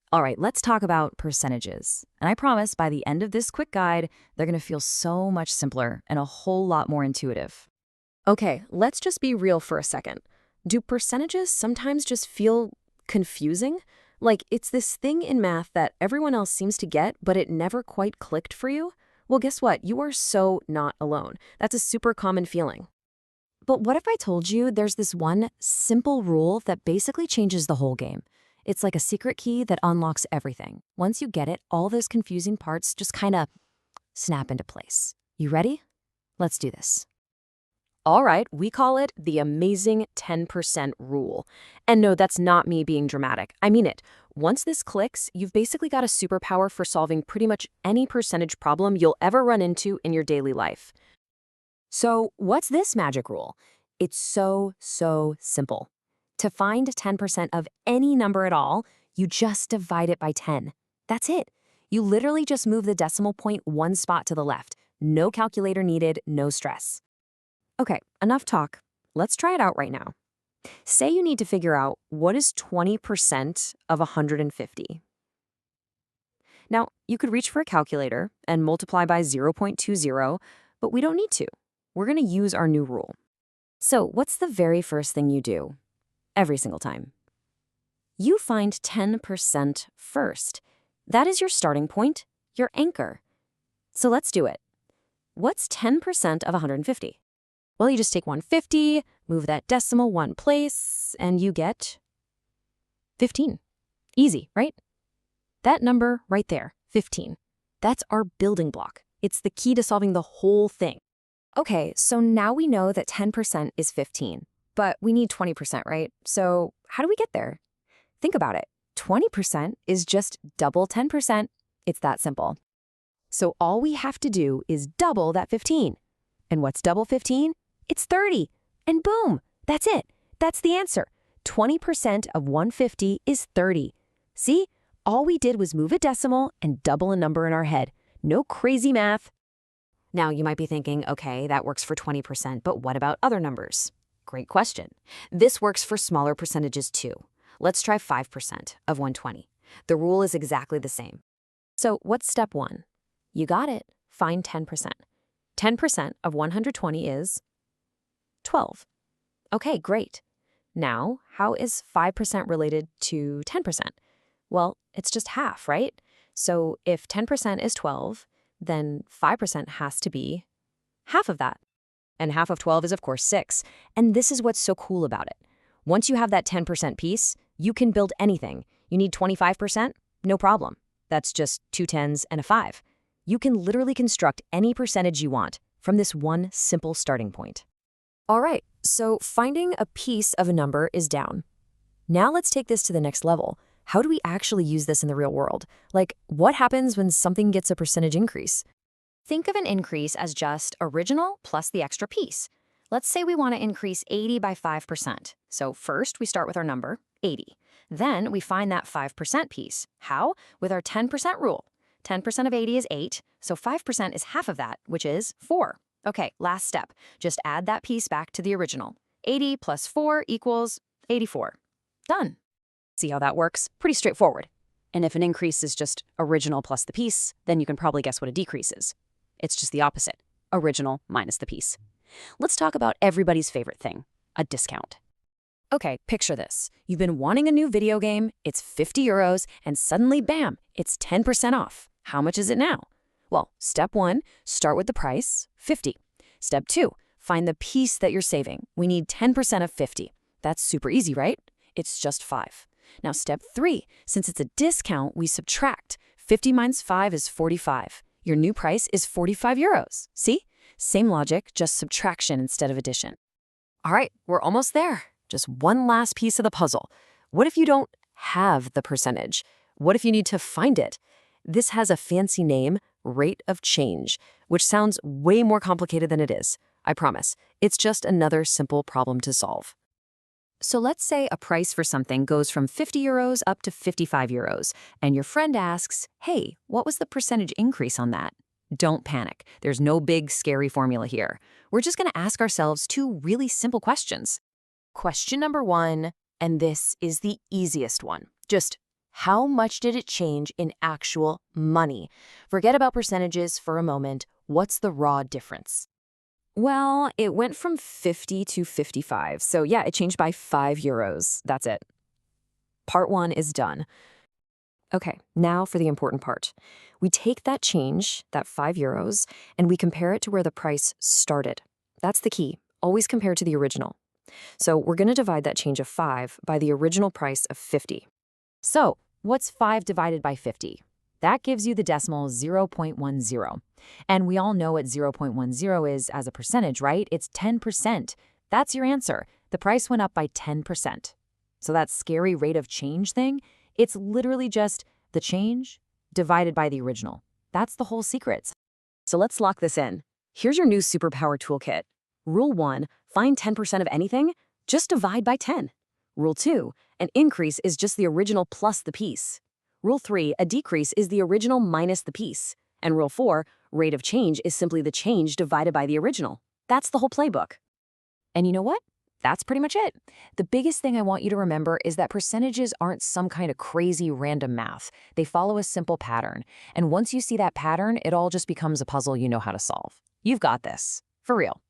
All right, let's talk about percentages. And I promise by the end of this quick guide, they're going to feel so much simpler and a whole lot more intuitive. Okay, let's just be real for a second. Do percentages sometimes just feel confusing? Like it's this thing in math that everyone else seems to get, but it never quite clicked for you? Well, guess what? You are so not alone. That's a super common feeling. But what if I told you there's this one simple rule that basically changes the whole game? It's like a secret key that unlocks everything. Once you get it, all those confusing parts just kind of snap into place. You ready? Let's do this. All right, we call it the amazing 10% rule. And no, that's not me being dramatic. I mean it. Once this clicks, you've basically got a superpower for solving pretty much any percentage problem you'll ever run into in your daily life. So, what's this magic rule? It's so simple. To find 10% of any number at all, you just divide it by 10. That's it. You literally just move the decimal point one spot to the left. No calculator needed, no stress. Okay, enough talk. Let's try it out right now. Say you need to figure out what is 20% of 150. Now, you could reach for a calculator and multiply by 0.20, but we don't need to. We're going to use our new rule. So, what's the very first thing you do? Every single time. You find 10% first. That is your starting point, your anchor. So let's do it. What's 10% of 150? Well, you just take 150, move that decimal one place, and you get 15. Easy, right? That number right there, 15. That's our building block. It's the key to solving the whole thing. Okay, so now we know that 10% is 15, but we need 20%, right? So how do we get there? Think about it. 20% is just double 10%. It's that simple. So all we have to do is double that 15. And what's double 15? It's 30. And boom, that's it. That's the answer. 20% of 150 is 30. See? All we did was move a decimal and double a number in our head. No crazy math. Now you might be thinking, okay, that works for 20%, but what about other numbers? Great question. This works for smaller percentages too. Let's try 5% of 120. The rule is exactly the same. So what's step one? You got it. Find 10%. 10% of 120 is 12. Okay, great. Now, how is 5% related to 10%? Well, it's just half, right? So if 10% is 12, then 5% has to be half of that. And half of 12 is, of course, 6. And this is what's so cool about it. Once you have that 10% piece, you can build anything. You need 25%? No problem. That's just two tens and a 5. You can literally construct any percentage you want from this one simple starting point. All right, so finding a piece of a number is down. Now let's take this to the next level. How do we actually use this in the real world? Like, what happens when something gets a percentage increase? Think of an increase as just original plus the extra piece. Let's say we want to increase 80 by 5%. So first, we start with our number, 80. Then we find that 5% piece. How? With our 10% rule. 10% of 80 is 8, so 5% is half of that, which is 4. Okay, last step. Just add that piece back to the original. 80 plus 4 equals 84. Done. See how that works? Pretty straightforward. And if an increase is just original plus the piece, then you can probably guess what a decrease is. It's just the opposite. Original minus the piece. Let's talk about everybody's favorite thing, a discount. Okay, picture this. You've been wanting a new video game, it's 50 euros, and suddenly, bam, it's 10% off. How much is it now? Well, step 1, start with the price, 50. Step 2, find the piece that you're saving. We need 10% of 50. That's super easy, right? It's just 5. Now, step 3, since it's a discount, we subtract. 50 minus 5 is 45. Your new price is 45 euros. See? Same logic, just subtraction instead of addition. All right, we're almost there. Just one last piece of the puzzle. What if you don't have the percentage? What if you need to find it? This has a fancy name, rate of change, which sounds way more complicated than it is. I promise. It's just another simple problem to solve. So let's say a price for something goes from 50 euros up to 55 euros, and your friend asks, hey, what was the percentage increase on that? Don't panic. There's no big, scary formula here. We're just going to ask ourselves 2 really simple questions. Question number 1, and this is the easiest one. Just How much did it change in actual money? Forget about percentages for a moment. What's the raw difference? Well, it went from 50 to 55. So yeah, it changed by €5. That's it. Part one is done. Okay, now for the important part. We take that change, that €5, and we compare it to where the price started. That's the key. Always compare to the original. So we're going to divide that change of 5 by the original price of 50. So, what's 5 divided by 50? That gives you the decimal 0.10. And we all know what 0.10 is as a percentage, right? It's 10%. That's your answer. The price went up by 10%. So that scary rate of change thing, it's literally just the change divided by the original. That's the whole secret. So let's lock this in. Here's your new superpower toolkit. Rule 1, find 10% of anything, just divide by 10. Rule 2, an increase is just the original plus the piece. Rule 3, a decrease is the original minus the piece. And Rule 4, rate of change is simply the change divided by the original. That's the whole playbook. And you know what? That's pretty much it. The biggest thing I want you to remember is that percentages aren't some kind of crazy random math. They follow a simple pattern. And once you see that pattern, it all just becomes a puzzle you know how to solve. You've got this. For real.